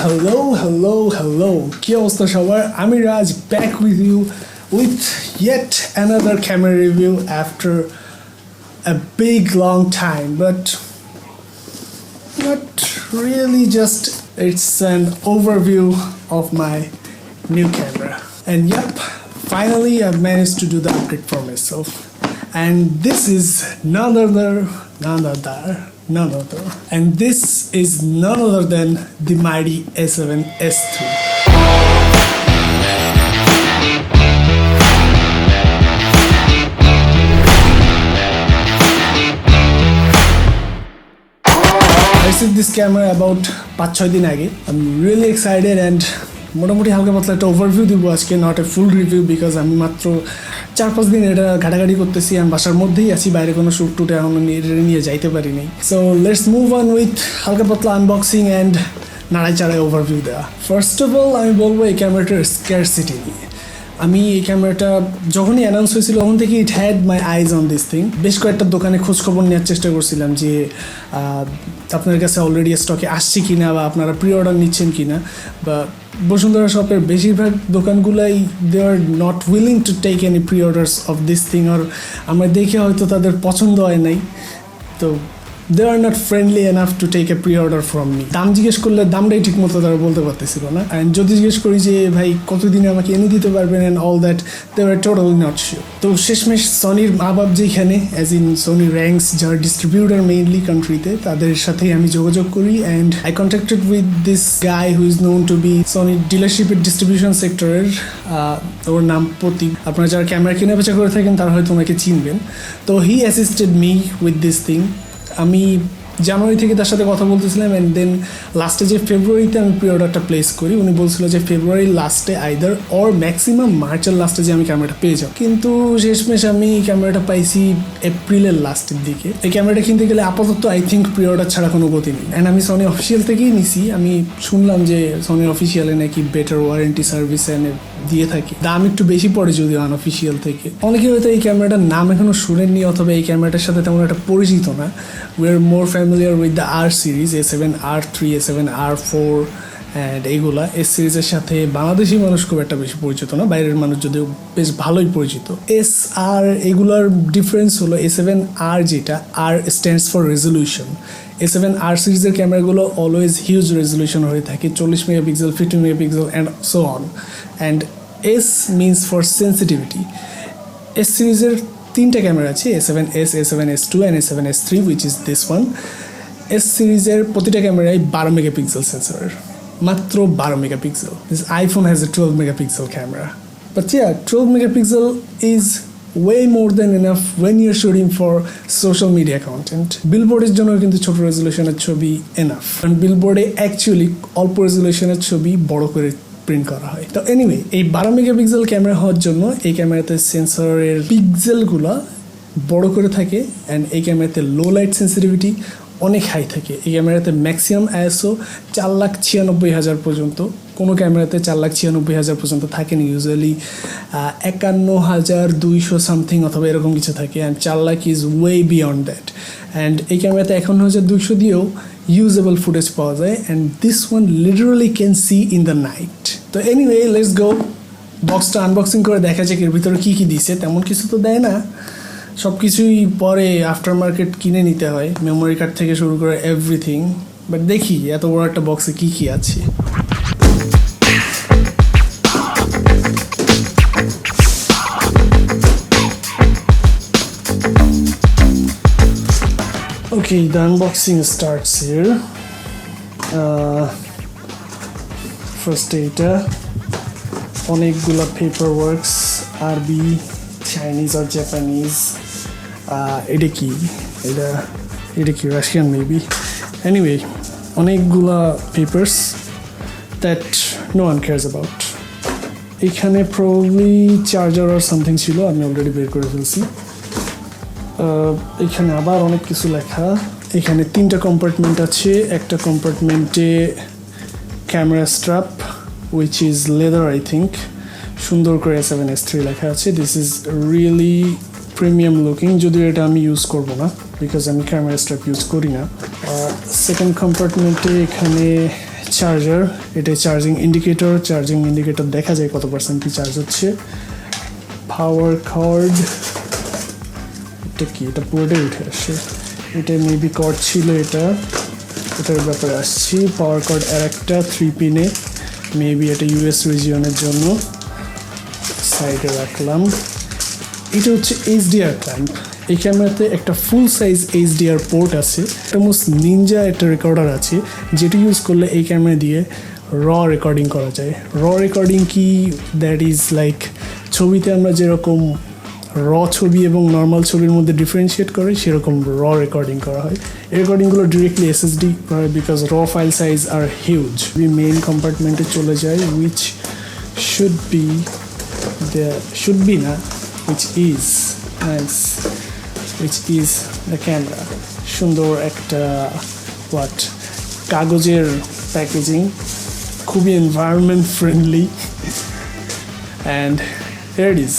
Hello. কি অবস্থা সবার? আমি রাজ, back with you with yet another camera review after a big long time, but not really, just it's an overview of my new camera. And yep, finally I've managed to do the upgrade for myself. And this is none other, and this is none other than the mighty A7S3. I received this camera about 5-6 দিন আগে. I'm really excited and মোটামুটি হালকা পাতলা একটা overview দিব আজকে, not a full review, because আমি মাত্র 4-5 দিন এটা ঘাটাঘাটি করতেছি। আমি বাসার মধ্যেই আছি, বাইরে কোনো শ্যুট টুটে এখন নিয়ে যাইতে পারিনি। So let's move on with হালকা পাতলা আনবক্সিং অ্যান্ড নাড়াই চাড়াই ওভারভিউ দেওয়া। ফার্স্ট অফ অল আমি বলবো এই ক্যামেরাটার স্ক্যারসিটি নিয়ে। আমি এই ক্যামেরাটা যখনই অ্যানাউন্স হয়েছিল তখন থেকে it had my eyes on this thing. বেশ কয়েকটা দোকানে খোঁজখবর নেওয়ার চেষ্টা করছিলাম যে আপনার কাছে অলরেডি স্টকে আসছে কি না, বা আপনারা প্রি অর্ডার নিচ্ছেন কি না। বা বসুন্ধরা শপের বেশিরভাগ দোকানগুলাই they are not willing to take any pre orders of this thing, আর আমরা দেখে হয়তো তাদের পছন্দ হয় নাই, তো they are not friendly enough to take a pre-order from me. দাম জিজ্ঞেস করলে দামটাই ঠিক মতো তারা বলতে পারতেছিল না। অ্যান্ড যদি জিজ্ঞেস করি যে ভাই কতদিনে আমাকে এনে দিতে পারবেন and all that, they are totally not sure. তো শেষমেশ সনির মা বাপ যেখানে, অ্যাজ ইন সনি র্যাঙ্কস, যারা ডিস্ট্রিবিউটার মেইনলি কান্ট্রিতে, তাদের সাথেই আমি যোগাযোগ করি and I contacted with this guy who is known to be Sony ডিলারশিপের ডিস্ট্রিবিউশন সেক্টরের, ওর নাম প্রতীক। আপনারা যারা ক্যামেরা কেনা বেচা করে থাকেন তারা হয়তো ওনাকে চিনবেন। তো he assisted me with this thing. আমি জানুয়ারি থেকে তার সাথে কথা বলতেছিলাম, অ্যান্ড দেন লাস্টে যে ফেব্রুয়ারিতে আমি প্রি অর্ডারটা প্লেস করি, উনি বলছিল যে ফেব্রুয়ারির লাস্টে আইদার অর ম্যাক্সিমাম মার্চের লাস্টে যে আমি ক্যামেরাটা পেয়ে যাও। কিন্তু শেষমেশ আমি ক্যামেরাটা পাইছি এপ্রিলের লাস্টের দিকে। এই ক্যামেরাটা কিনতে গেলে আপাতত আই থিঙ্ক প্রি অর্ডার ছাড়া কোনো গতি নেই। অ্যান্ড আমি সনি অফিসিয়াল থেকেই নিছি। আমি শুনলাম যে সনি অফিসিয়ালে নাকি বেটার ওয়ারেন্টি সার্ভিস এনে দিয়ে থাকি, দাম একটু বেশি পড়ে যদিও আনঅফিসিয়াল থেকে। অনেকে হয়তো এই ক্যামেরাটার নাম এখনও শুনেননি, অথবা এই ক্যামেরাটার সাথে তেমন একটা পরিচিত না। We are more familiar with the R series, A7R3, A7R4 and এইগুলা। এস সিরিজের সাথে বাংলাদেশি মানুষ খুব একটা বেশি পরিচিত না, বাইরের মানুষ যদিও বেশ ভালোই পরিচিত। SR এগুলার ডিফারেন্স হলো A7R যেটা, আর স্ট্যান্ডস ফর রেজলিউশন। A7R সিরিজের ক্যামেরাগুলো অলওয়েজ হিউজ রেজলিউশন হয়ে থাকে, 40 megapixel, 50 megapixel and so on. And S means for sensitivity. S সিরিজের 3টা ক্যামেরা আছে, A7S, A7S2 and A7S3, which is this one. S সিরিজের প্রতিটা ক্যামেরায় 12 মেগাপিক্সেল সেন্সরের, মাত্র 12 megapixel. This iPhone has a 12 megapixel camera, but yeah, 12 megapixel is way more than enough when you're shooting for social media content. বিলবোর্ডের জন্য কিন্তু ছোট রেজলিউশনের ছবি enough, কারণ বিলবোর্ডে অ্যাকচুয়ালি অল্প রেজলিউশনের ছবি বড় করে প্রিন্ট করা হয়। তো এনিওয়ে, এই 12 মেগাপিক্সেল ক্যামেরা হওয়ার জন্য এই ক্যামেরাতে সেন্সরের পিক্সেলগুলো বড় করে থাকে, অ্যান্ড এই ক্যামেরাতে লো লাইট সেন্সিটিভিটি অনেক হাই থাকে। এই ক্যামেরাতে ম্যাক্সিমাম ISO 4,96,000 পর্যন্ত, কোনো ক্যামেরাতে 4,96,000 পর্যন্ত থাকেনি, ইউজুয়ালি 51,200 সামথিং অথবা এরকম কিছু থাকে, and 4 lakh is way beyond that. And এই ক্যামেরাতে 51,200 দিয়েও ইউজেবল ফুটেজ পাওয়া যায়, and this one literally can see in the night. তো এনিওয়ে, লেটস গো বক্সটা আনবক্সিং করে দেখা যাক এর ভিতরে কী কী দিছে। তেমন কিছু তো দেয় না, সব কিছুই পরে আফটার মার্কেট কিনে নিতে হয়, মেমোরি কার্ড থেকে শুরু করে এভরিথিং। বাট দেখি এত বড় একটা বক্সে কী কী আছে। Okay, the unboxing starts here. First এটা অনেকগুলো পেপার ওয়ার্কস, আরবি, চাইনিজ আর জাপানিজ। এটা কি রাশিয়ান মেবি। এনিওয়ে, অনেকগুলা papers that no one cares about. এখানে প্রবলি চার্জার আর সামথিং ছিল, আমি অলরেডি বের করে ফেলছি। এখানে আবার অনেক কিছু লেখা। এখানে 3টা কম্পার্টমেন্ট আছে। একটা কম্পার্টমেন্টে camera strap, which is leather I think, সুন্দর করে A7S3 লেখা আছে। This is really premium looking, যদিও এটা আমি ইউজ করবো না বিকজ আমি ক্যামেরা স্ট্র্যাপ ইউজ করি না। সেকেন্ড কম্পার্টমেন্টে এখানে চার্জার, এটা চার্জিং ইন্ডিকেটর দেখা যায় কত পার্সেন্ট কি চার্জ হচ্ছে। পাওয়ার কর্ড, এটা কি, এটা পুরোটাই উঠে আসে, এটা মেবি কর্ড ছিল, এটার ব্যাপারে আসছি। পাওয়ার কর্ড আর একটা 3 পিনে, মেবি এটা ইউএস রিজিয়নের জন্য, সাইডে রাখলাম। এটা হচ্ছে এইচডিআর ক্ল্যাম্প। এই ক্যামেরাতে একটা ফুল সাইজ এইচডিআর পোর্ট আছে, একটা মোস্ট নিনজা একটা রেকর্ডার আছে, যেটা ইউজ করলে এই ক্যামেরা দিয়ে র রেকর্ডিং করা যায়। র রেকর্ডিং কি, দ্যাট ইজ লাইক ছবিতে আমরা যেরকম র ছবি এবং নর্মাল ছবির মধ্যে ডিফারেন্সিয়েট করে, সেরকম র রেকর্ডিং করা হয়। এই রেকর্ডিংগুলো ডিরেক্টলি এসএসডি করে, বিকজ র ফাইল সাইজ আর হিউজ। মেইন কম্পার্টমেন্টে চলে যায়, উইচ শুড বি না, which is the camera. সুন্দর একটা কাগজের প্যাকেজিং, খুবই environment friendly, and here it is.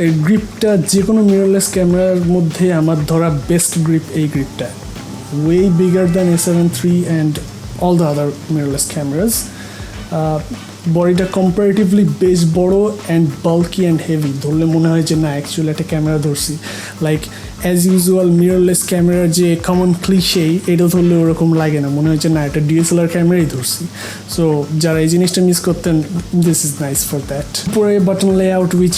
এই গ্রিপটা যে কোনো মিররলেস ক্যামেরার মধ্যে আমার ধরা বেস্ট গ্রিপ এই গ্রিপটা, way bigger than A7 III and all the other mirrorless cameras. বডিটা কম্পারেটিভলি বেশ বড় অ্যান্ড বাল্কি অ্যান্ড হেভি, ধরলে মনে হয় যে না অ্যাকচুয়ালি একটা ক্যামেরা ধরছি। লাইক অ্যাজ ইউজুয়াল মিররলেস ক্যামেরার যে কমন ক্লিশে, এটা ধরলে ওরকম লাগে না, মনে হয় যে না একটা ডিএসএলআর ক্যামেরাই ধরছি। সো যারা এই জিনিসটা মিস করতেন, this is nice for that. উপরে button layout which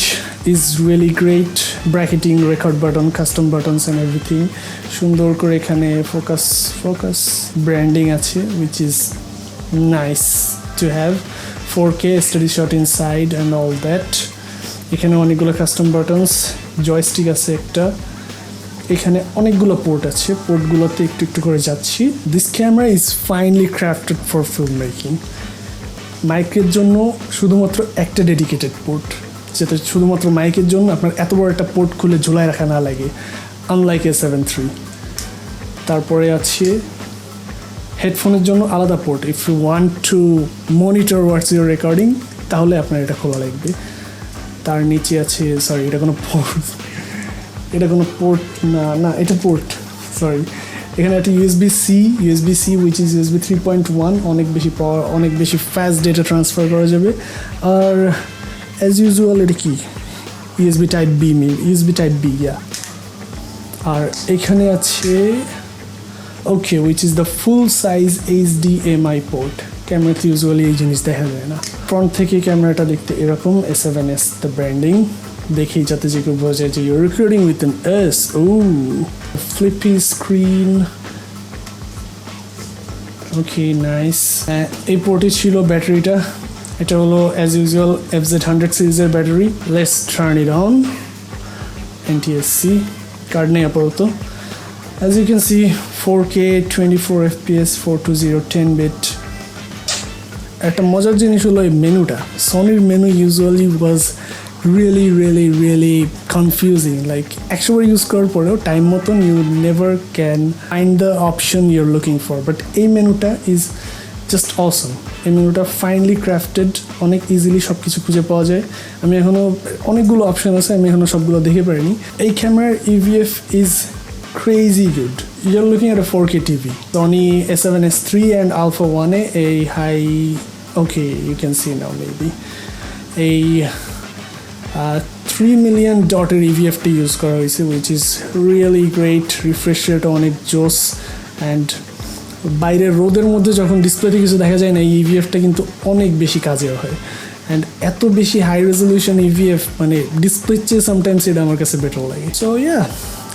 is really great, bracketing, record button, custom buttons and everything. সুন্দর করে এখানে ফোকাস ব্র্যান্ডিং আছে, which is nice to have. 4K steady shot inside and all that. এখানে অনেকগুলো custom buttons, joystick আছে একটা, এখানে অনেকগুলো পোর্ট আছে, পোর্টগুলোতে একটু একটু করে যাচ্ছি। This camera is finely crafted for film making. মাইকের জন্য শুধুমাত্র একটা ডেডিকেটেড পোর্ট, যেটা শুধুমাত্র মাইকের জন্য, আপনার এত বড় একটা পোর্ট খুলে ঝুলায় রাখা না লাগে, আনলাইক A7 III। তারপরে আছে হেডফোনের জন্য আলাদা port, if you want to monitor what's your recording, তাহলে আপনার এটা খোলা লাগবে। তার নিচে আছে, সরি এটা কোনো পোর্ট না, এটা পোর্ট, সরি। এখানে একটা ইউএসবি-C উইচ ইজ USB 3.1, অনেক বেশি পাওয়ার, অনেক বেশি ফাস্ট ডেটা ট্রান্সফার করা যাবে। আর অ্যাজ ইউজুয়াল এটা কি, USB টাইপ বি, ইয়া। আর এখানে আছে ওকে, which is the full size HDMI port. ক্যামেরাতে ইউজুয়ালি এই জিনিস দেখা যায় না। ফ্রন্ট থেকে ক্যামেরাটা দেখতে এরকম, A7S দ্য ব্র্যান্ডিং, দেখেই যাতে যে কেউ বোঝা যায় যে your recording with an S। ও ফ্লিপি স্ক্রিন, ওকে নাইস। এই পোর্টে ছিল ব্যাটারিটা, এটা হলো অ্যাজ ইউজুয়াল FZ100 সিরিজের battery. Let's turn it on. NTSC card নেই আপাতত। As you can see, 4K 24 FPS 420 10-bit. একটা মজার জিনিস হলো এই মেনুটা, সনির menu usually was really confusing. Like 100 বার ইউজ করার পরেও টাইম মতন you never can find the option you are looking for, but এই মেনুটা ইজ জাস্ট অসম। এই মেনুটা ফাইনলি ক্রাফটেড, অনেক ইজিলি সব কিছু খুঁজে পাওয়া যায়। আমি এখনও অনেকগুলো অপশন আছে, আমি এখনও সবগুলো দেখে পারিনি। এই ক্যামেরার EVF is crazy good. You're looking at a 4K TV. Sony A7S III and Alpha 1A, a high, okay, you can see now maybe, a 3 million dot EVF to use করা হয়েছে, which is really great. Refresh rate অনেক জোস, and বাইরের রোদের মধ্যে যখন ডিসপ্লেতে কিছু দেখা যায় না, এই EVFটা কিন্তু অনেক বেশি কাজের হয়। অ্যান্ড এত বেশি হাই রেজলিউশন EVF, মানে ডিসপ্লের চেয়ে সামটাইমস এটা আমার কাছে বেটার লাগে। So yeah,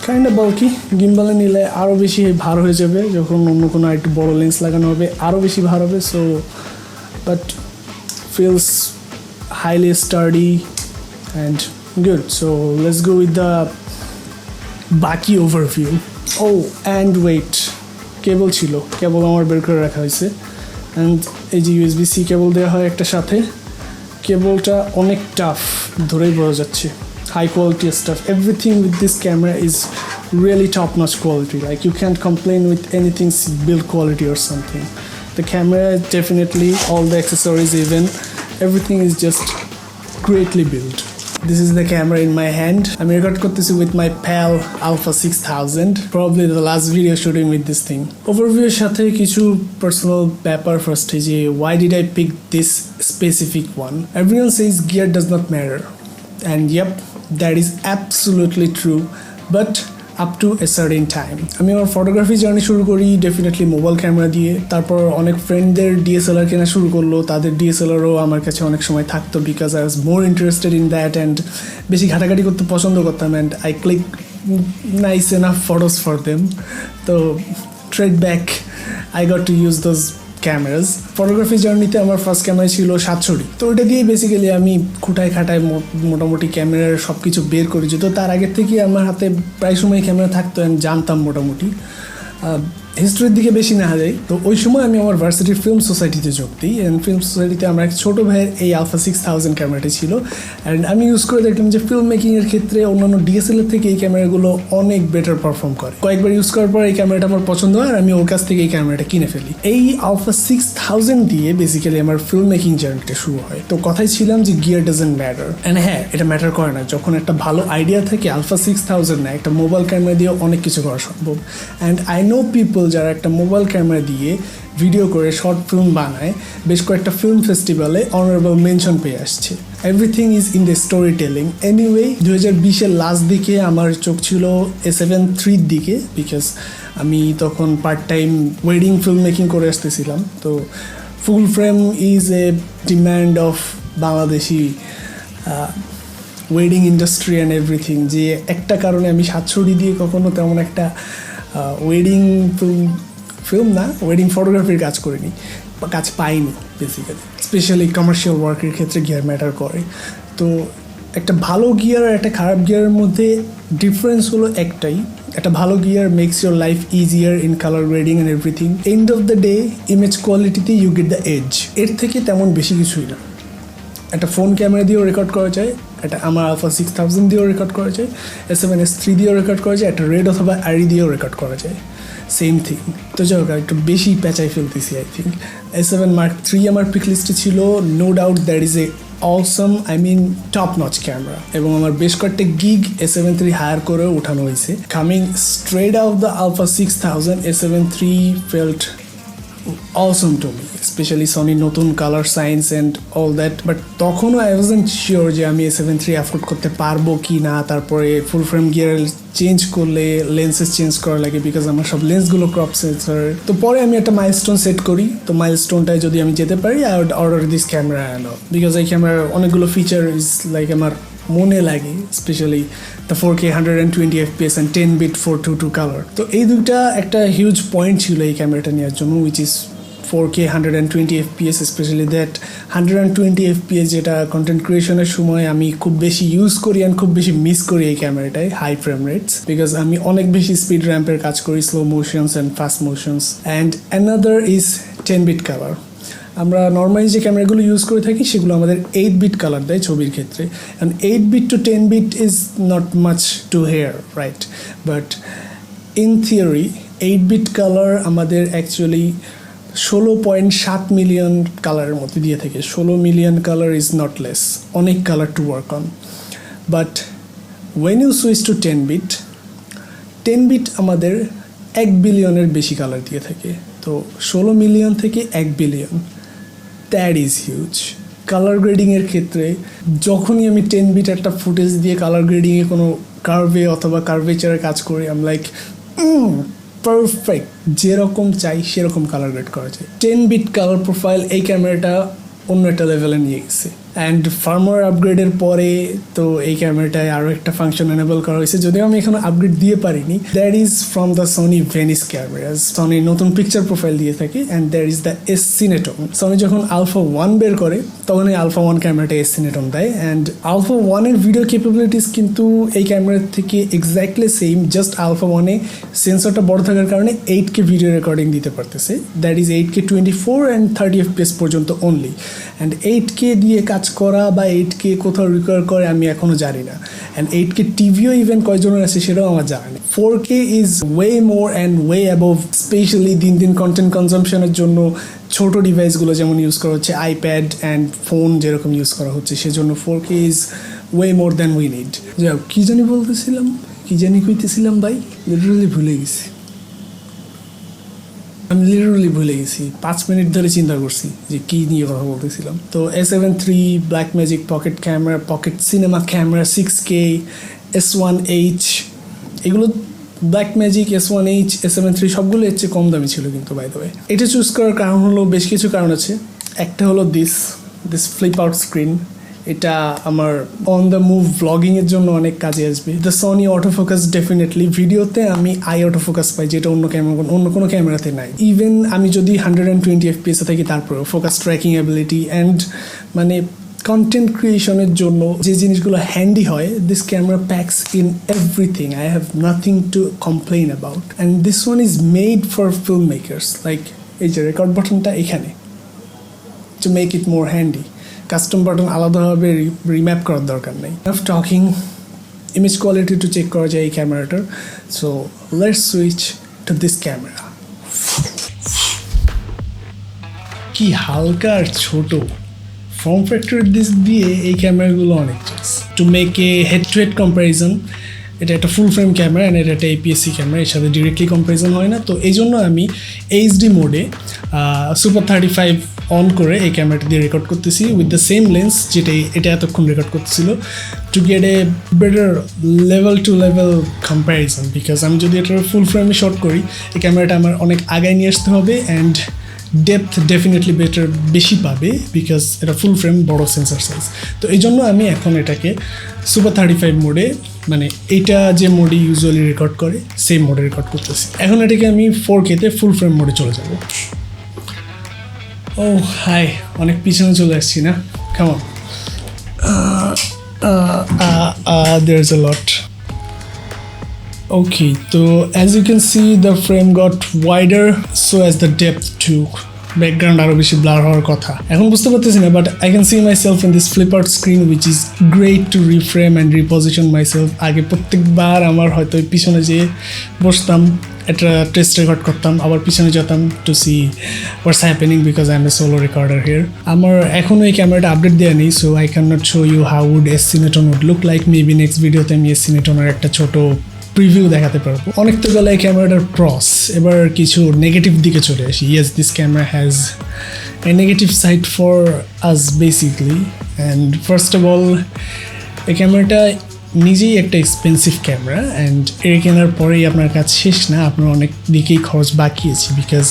kind of bulky. গিম্বালে নিলে আরও বেশি ভার হয়ে যাবে, যখন অন্য কোনো একটু বড় লেন্স লাগানো হবে আরও বেশি ভার হবে। So but feels highly Sturdy and good. So let's go with the বাকি ওভারভিউ। ও অ্যান্ড ওয়েট, কেবল ছিল, কেবল আমার বের করে রাখা হয়েছে। অ্যান্ড এই যে USB-C কেবল দেওয়া হয় একটা সাথে, কেবলটা অনেক টাফ, ধরেই বোঝা যাচ্ছে। High quality stuff. Everything with this camera is really top-notch quality. Like you can't complain with anything build quality or something. The camera definitely, all the accessories even, everything is just greatly built. This is the camera in my hand. আমি record করতেছি with my pal Alpha 6000. Probably the last video shooting with this thing. Overview এর সাথে কিছু personal ব্যাপার first যে why did I pick this specific one? Everyone says gear does not matter. And yep, that is absolutely true. But up to a certain time. আমি আমার photography journey শুরু করি definitely mobile camera দিয়ে, তারপর অনেক ফ্রেন্ডদের DSLR কেনা শুরু করলো, তাদের ডিএসএলআরও আমার কাছে অনেক সময় থাকতো because I was more interested in that and বেশি ঘাটাঘাটি করতে পছন্দ করতাম and I click nice enough photos for them. তো trade back I got to use those cameras. Photography জার্নিতে আমার ফার্স্ট ক্যামেরা ছিল 700। তো ওইটা দিয়ে বেসিক্যালি আমি খুঁটায় খাটায় মোটামুটি ক্যামেরার সব কিছু বের করে যেত। তার আগের থেকে আমার হাতে প্রায় সময় ক্যামেরা থাকতো অ্যান্ড জানতাম মোটামুটি। হিস্ট্রির দিকে বেশি না যাই, তো ওই সময় আমি আমার ভার্সিটির ফিল্ম সোসাইটিতে যোগ দিই অ্যান্ড ফিল্ম সোসাইটিতে আমার এক ছোটো ভাইয়ের এই আলফা 6000 ক্যামেরাটি ছিল অ্যান্ড আমি ইউজ করে দেখলাম যে ফিল্ম মেকিংয়ের ক্ষেত্রে অন্যান্য ডিএসএলআর থেকে এই ক্যামেরাগুলো অনেক বেটার পারফর্ম করে। কয়েকবার ইউজ করার পর এই ক্যামেরাটা আমার পছন্দ হয় আর আমি ওর কাছ থেকে এই ক্যামেরাটা কিনে ফেলি। এই আলফা 6000 দিয়ে বেসিক্যালি আমার ফিল্ম মেকিং জার্নিটা শুরু হয়। তো কথাই ছিলাম যে গিয়ার ডাজেন্ট ম্যাটার, অ্যান্ড হ্যাঁ এটা ম্যাটার করে না। যখন একটা ভালো আইডিয়া থাকে আলফা 6000 না, একটা মোবাইল ক্যামেরা দিয়েও অনেক কিছু করা সম্ভব। অ্যান্ড আই নো পিপল যারা একটা মোবাইল ক্যামেরা দিয়ে ভিডিও করে শর্ট ফিল্ম বানায়, বেশ কয়েকটা ফিল্ম ফেস্টিভ্যালে অনারেবল মেনশন পেয়ে আসছে। Everything is in the story telling. Anyway 2020-এর লাস্ট দিকে আমার চোখ ছিল A7 III দিকে বিকজ আমি তখন part time wedding film making করে আসতেছিলাম। তো ফুল frame is a demand of Bangladeshi wedding industry and everything, যে একটা কারণে আমি 700 দিয়ে কখনো তেমন একটা ওয়েডিং ফিল্ম না ওয়েডিং ফটোগ্রাফির কাজ করিনি, কাজ পাইনি বেসিক্যালি। স্পেশালি কমার্শিয়াল ওয়ার্কের ক্ষেত্রে গিয়ার ম্যাটার করে। তো একটা ভালো গিয়ার আর একটা খারাপ গিয়ারের মধ্যে ডিফারেন্স হলো একটাই, একটা ভালো gear makes your life easier in colour grading and everything. End of the day image কোয়ালিটিতে ইউ গেট দ্য এজ। এর থেকে তেমন বেশি কিছুই না। একটা ফোন ক্যামেরা দিয়েও রেকর্ড করা যায়, একটা আমার আলফা 6000 দিয়েও রেকর্ড করা যায়, A7S III দিয়েও রেকর্ড করা যায়, একটা রেড অথবা আরি দিয়েও রেকর্ড করা যায়, সেম থিং। তো যাই হোক একটু বেশি প্যাঁচাই ফেলতেছি I think. A7 Mark III আমার পিক লিস্টে ছিল, no doubt that is a awesome top notch camera, এবং আমার বেশ কয়েকটা গিগ A7 III হায়ার করেও উঠানো হয়েছে। Coming straight out the alpha 6000, A7 III felt awesome to me, especially Sony নতুন colour science and all that. But তখনও I wasn't sure যে আমি A7 III অ্যাফোর্ড করতে পারবো কি না। তারপরে ফুল ফ্রেম গিয়ার চেঞ্জ করলে লেন্সেস চেঞ্জ করা লাগে বিকজ আমার সব লেন্সগুলো ক্রপ সেন্সর। তো পরে আমি একটা মাইলস্টোন সেট করি, তো মাইলস্টোনটায় যদি আমি যেতে পারি I would order this camera and all because এই ক্যামেরার অনেকগুলো ফিচার ইজ লাইক আমার মনে লাগে, স্পেশালি দ্য 4K 120 FPS অ্যান্ড 10-bit 422 কালার। তো এই দুইটা একটা হিউজ পয়েন্ট ছিল এই ক্যামেরাটা নেওয়ার জন্য, which is 4K 120 FPS, specially that 120 FPS যেটা কন্টেন্ট ক্রিয়েশনের সময় আমি খুব বেশি ইউজ করি অ্যান্ড খুব বেশি মিস করি এই ক্যামেরাটায়, হাই ফ্রেম রেটস, বিকজ আমি অনেক বেশি স্পিড র্যাম্পের কাজ করি, slow motions and fast motions. And another is 10-bit colour. আমরা নর্মালি যে ক্যামেরাগুলো ইউজ করে থাকি সেগুলো আমাদের 8-bit কালার দেয় ছবির ক্ষেত্রে, and 8-bit to 10-bit is not much to hear, right? But in theory 8-bit colour আমাদের অ্যাকচুয়ালি 16.7 মিলিয়ন কালারের মধ্যে দিয়ে থাকে। 16 million colour is not less, অনেক colour to work on. But when you switch to 10-bit, 10-bit আমাদের 1 বিলিয়নের বেশি colour দিয়ে থাকে। তো 16 মিলিয়ন থেকে 1 billion, that is huge. Colour গ্রেডিংয়ের ক্ষেত্রে যখনই আমি 10-bit একটা ফুটেজ দিয়ে কালার গ্রেডিংয়ে কোনো কার্ভে অথবা কার্ভেচারে কাজ করি, আই এম লাইক পারফেক্ট, যেরকম চাই সেরকম কালার গ্রেড করা যায়। 10-bit কালার প্রোফাইল এই ক্যামেরাটা অন্য একটা লেভেলে নিয়ে গেছে। অ্যান্ড ফার্মার আপগ্রেডের পরে তো এই ক্যামেরাটায় আরও একটা ফাংশন এনেবল করা হয়েছে, যদিও আমি এখনো আপগ্রেড দিয়ে পারিনি। That is from the Sony Venice cameras. Sony নতুন পিকচার প্রোফাইল দিয়ে থাকে and that is the S Cinetone. Sony যখন আলফা 1 বের করে তখন এই আলফা 1 ক্যামেরাটা এস সিনেটন দেয়, অ্যান্ড আলফা 1-এর ভিডিও ক্যাপাবিলিটিস কিন্তু এই ক্যামেরার থেকে এক্স্যাক্টলি সেম, জাস্ট আলফা 1-এ সেন্সরটা বড় থাকার কারণে 8K ভিডিও রেকর্ডিং দিতে পারতেছে। That is 8K 24 and 30 FPS পর্যন্ত অনলি। অ্যান্ড 8K দিয়ে কাজ করা বা 8K কোথাও রিকোয়ার করে আমি এখনও জানি না, অ্যান্ড 8K টিভিও ইভেন কয়জনের আছে সেটাও আমার জানা নেই। 4K is way more and way above, specially দিন দিন কন্টেন্ট কনজামশনের জন্য ছোট ডিভাইসগুলো যেমন ইউজ করা হচ্ছে, আইপ্যাড অ্যান্ড ফোন যেরকম ইউজ করা হচ্ছে, সেজন্য 4K is way more than we need. যাও কি জানি কইতেছিলাম ভাই, লিটারালি ভুলে গেছি। আমি লিটারালি ভুলে গেছি, 5 মিনিট ধরে চিন্তা করছি যে কী নিয়ে কথা বলতেছিলাম। তো A7 III black magic pocket camera, pocket cinema camera 6K, S1H, এগুলো black magic, S1H, A7 III সবগুলো এর চেয়ে কম দামি ছিল কিন্তু বাই দ্য ওয়ে। এটা চুজ করার কারণ হলো বেশ কিছু কারণ আছে। একটা হলো দিস ফ্লিপ আউট স্ক্রিন, এটা আমার অন দ্য মুভ ব্লগিংয়ের জন্য অনেক কাজে আসবে। দ্য সনি অটোফোকাস ডেফিনেটলি, ভিডিওতে আমি আই অটোফোকাস পাই যেটা অন্য কোনো ক্যামেরাতে নাই। ইভেন আমি যদি 120 FPS থাকি তারপরেও ফোকাস ট্র্যাকিং অ্যাবিলিটি অ্যান্ড মানে কন্টেন্ট ক্রিয়েশনের জন্য যে জিনিসগুলো হ্যান্ডি হয়, this camera packs in everything. I have nothing to complain about, and this one is made for film makers. Like এই যে রেকর্ড বাটনটা এখানে, to make it more handy. Custom button আলাদাভাবে রিম্যাপ করার দরকার নেই। অফ টকিং, ইমেজ কোয়ালিটি একটু check করা যায় এই ক্যামেরাটার। So let's switch to this camera. কি হালকা আর ছোট, ফর্ম ফ্যাক্টরের দিক দিয়ে এই ক্যামেরাগুলো অনেক choice. To make a head to head comparison, এটা একটা ফুল ফ্রেম ক্যামেরা অ্যান্ড এটা একটা APS-C ক্যামেরা, এর সাথে ডিরেক্টলি কম্প্যারিজন হয় না। তো এই জন্য আমি HD মোডে সুপার 35 অন করে এই ক্যামেরাটা দিয়ে রেকর্ড করতেছি উইথ দ্য সেম লেন্স এটা এতক্ষণ রেকর্ড করতেছিল, to get a better level to level comparison. Because আমি যদি এটা ফুল ফ্রেমে শট করি, এই ক্যামেরাটা আমার অনেক আগায় নিয়ে আসতে হবে অ্যান্ড ডেপথ ডেফিনেটলি বেশি পাবে বিকজ এটা ফুল ফ্রেম, বড় সেন্সার সাইজ। তো এই জন্য আমি এখন এটাকে সুপার 35 মোডে, মানে এইটা যে মোডে ইউজুয়ালি রেকর্ড করে সেই মোডে রেকর্ড করতেছি। এখন এটাকে আমি 4K-তে ফুল ফ্রেম মোডে চলে যাব। ও হাই, অনেক পিছনে চলে আসছি না? কেমন? There's a lot. Okay, so as you can see, the frame got wider, so as the depth too. Background আরও বেশি ব্লার হওয়ার কথা, এখন বুঝতে পারতেছি না, but I can see myself in this flip out screen which is great to reframe and reposition myself. আগে প্রত্যেকবার আমার হয়তো পিছনে যেয়ে বসতাম, একটা টেস্ট রেকর্ড করতাম, আবার পিছনে যেতাম to see what's happening because I am a solo recorder here. আমার এখনও এই ক্যামেরাটা আপডেট দেওয়া নেই, so I can not show you how would S Cinetone would look like. Maybe next ভিডিওতে আমি এস সিনেটনের একটা ছোটো প্রিভিউ দেখাতে পারবো। অনেক তো গেলে এই ক্যামেরাটার প্রস, এবার কিছু নেগেটিভ দিকে চলে আসি। Yes, this camera has a negative side for us basically, and first of all এই ক্যামেরাটা নিজেই একটা এক্সপেন্সিভ ক্যামেরা, অ্যান্ড এর কেনার পরেই আপনার কাজ শেষ না, আপনার অনেক দিকেই খরচ বাকি আছে because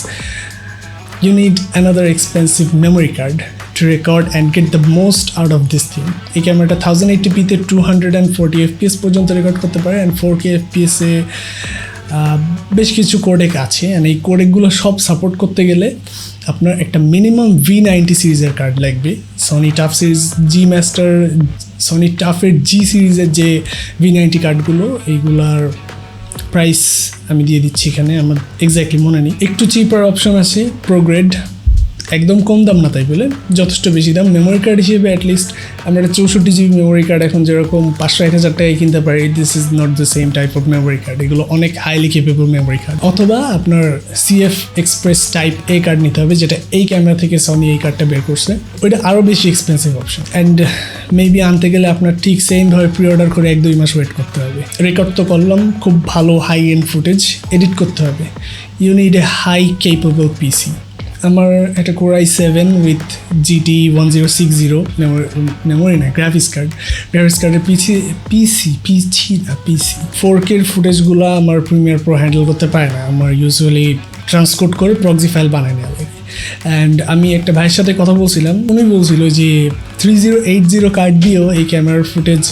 you need another expensive memory card to record and get the most out of this thing. এই ক্যামেরাটা 1080p-তে 240 fps পর্যন্ত রেকর্ড করতে পারে অ্যান্ড 4K FPS-এ বেশ কিছু কোডেক আছে, অ্যান্ড এই কোডেকগুলো সব সাপোর্ট করতে গেলে আপনার একটা মিনিমাম V90 সিরিজের কার্ড লাগবে। সনি টাফ সিরিজ, সনি টাফের G সিরিজের যে V90 কার্ডগুলো, এইগুলার প্রাইস আমি দিয়ে দিচ্ছি এখানে, আমার এক্স্যাক্টলি মনে নেই। একটু চিপার অপশন আছে, প্রোগ্রেড, একদম কম দাম না তাই বলে যথেষ্ট বেশি দাম। মেমোরি কার্ড হিসেবে অ্যাটলিস্ট আমরা একটা 64GB মেমোরি কার্ড এখন যেরকম 500-1000 টাকায় কিনতে পারি, this is not the same type of memory card. এগুলো অনেক হাইলি কেপেবল মেমোরি কার্ড। অথবা আপনার CF express type A card নিতে হবে, যেটা এই ক্যামেরা থেকে সনি এই কার্ডটা বের করছে, ওইটা আরও বেশি এক্সপেন্সিভ অপশন। অ্যান্ড মেবি আনতে গেলে আপনার ঠিক সেমভাবে প্রি অর্ডার করে 1-2 মাস ওয়েট করতে হবে। রেকর্ড তো করলাম, খুব ভালো হাই এন্ড ফুটেজ এডিট করতে হবে, you need a high capable PC। আমার একটা Core i7 with GT 1060 memory না, গ্রাফিক্স কার্ডের পিসি 4K ফুটেজগুলো আমার প্রিমিয়ার প্রো হ্যান্ডেল করতে পারে না। আমার ইউজুয়ালি ট্রান্সকোড করে প্রক্সি ফাইল বানায় নেওয়া লাগে। অ্যান্ড আমি একটা ভাইয়ের সাথে কথা বলছিলাম, উনি বলছিল যে 3080 কার্ড দিয়েও এই ক্যামেরার ফুটেজ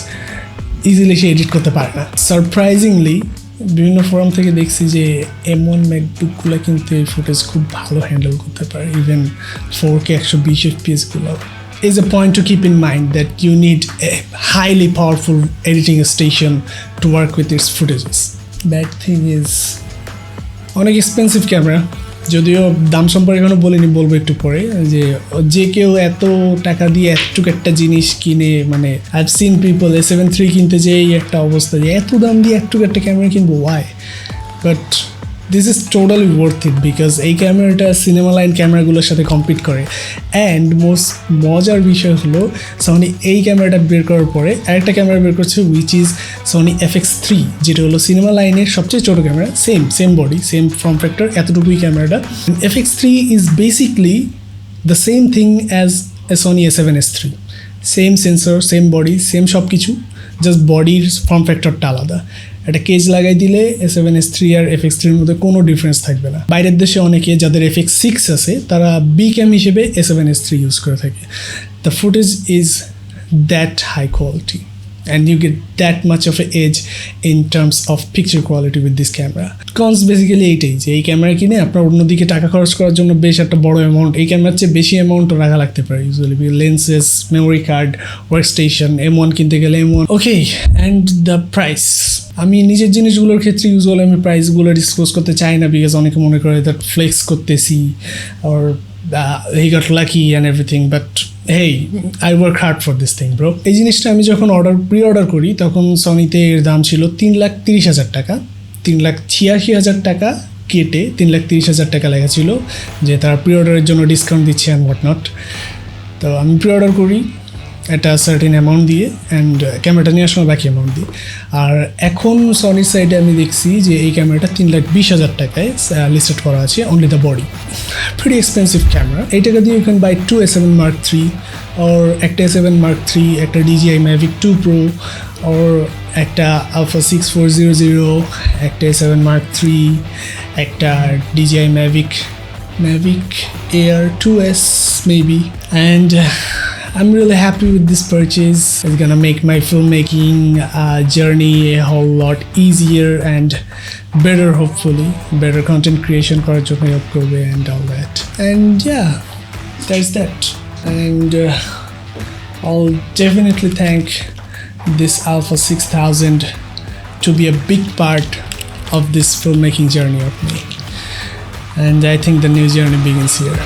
ইজিলি সে এডিট করতে পারে না। সারপ্রাইজিংলি বিভিন্ন ফোরাম থেকে দেখছি যে M1 ম্যাকবুকগুলো কিন্তু এই ফুটেজ খুব ভালো হ্যান্ডেল করতে পারে, even 4K 120 FPS-গুলো। Is a point to keep in mind that you need a highly powerful editing station to work with its footages. Bad thing is অনেক এক্সপেন্সিভ ক্যামেরা, যদিও দাম সম্পর্কে এখনো বলিনি, বলবো একটু পরে। যে কেউ এত টাকা দিয়ে এতটুকু একটা জিনিস কিনে, মানে I've scene people A7 III কিনতে যেই একটা অবস্থা যে এত দাম দিয়ে একটুকু একটা ক্যামেরা কিনবো, why? But this is totally worth it because এই ক্যামেরাটা সিনেমা লাইন ক্যামেরাগুলোর সাথে কম্পিট করে। অ্যান্ড মোস্ট মজার বিষয় হলো সোনি এই ক্যামেরাটা বের করার পরে আরেকটা ক্যামেরা বের করছে উইচ ইজ সোনি FX3, যেটা হলো সিনেমা লাইনের সবচেয়ে ছোটো camera, same body, same form factor, এতটুকুই ক্যামেরাটা। FX3 is basically the same thing as a Sony A7S III, same sensor, same body, same সব কিছু, জাস্ট বডির ফর্ম ফ্যাক্টরটা আলাদা। একটা কেজ লাগাই দিলে A7S III আর FX3 মধ্যে কোনো ডিফারেন্স থাকবে না। বাইরের দেশে অনেকে যাদের FX6 আছে তারা বি ক্যাম হিসেবে A7S III ইউজ করে থাকে। The footage is that high quality and you get that much of an edge in terms of picture quality with this camera. Cons basically এইটাই যে এই ক্যামেরা কিনে আপনার অন্যদিকে টাকা খরচ করার জন্য বেশ একটা বড় অ্যামাউন্ট, এই ক্যামেরার চেয়ে বেশি অ্যামাউন্ট রাখা লাগতে পারে usually, lenses, memory card, work station, M1 কিনতে গেলে M1। Okay, and the price, আমি নিজের জিনিসগুলোর ক্ষেত্রে ইউজুয়ালি আমি প্রাইসগুলো ডিসক্লোজ করতে চাই না বিকজ অনেকে মনে করে দ্যাট ফ্লেক্স করতেছি or he got lucky and everything, but hey, I work hard for this thing, bro. এই জিনিসটা আমি যখন প্রি অর্ডার করি তখন সনিতে এর দাম ছিল 3,30,000 টাকা, 3,86,000 টাকা কেটে 3,30,000 টাকা লেখা ছিল যে তারা প্রি অর্ডারের জন্য ডিসকাউন্ট দিচ্ছে অ্যান্ড হোয়াট নট। তো আমি প্রি অর্ডার করি একটা সার্টেন অ্যামাউন্ট দিয়ে অ্যান্ড ক্যামেরাটা নিয়ে আসলে বাকি অ্যামাউন্ট দিই। আর এখন সনির সাইডে আমি দেখছি যে এই ক্যামেরাটা 3,20,000 টাকায় লিস্টেড করা আছে, only the body. Pretty expensive camera. এই টাকা দিয়ে you can buy 2 A7 Mark III or একটা A7 Mark III, একটা DJI Mavic 2 Pro or একটা Alpha 6400, একটা A7 Mark III, একটা DJI Mavic Air 2S maybe, and I'm really happy with this purchase. It's gonna make my filmmaking journey a whole lot easier and better, hopefully. Better content creation করার জন্য help করবে and all that. And yeah, that's that. And I'll definitely thank this Alpha 6000 to be a big part of this filmmaking journey of me. And I think the new journey begins here.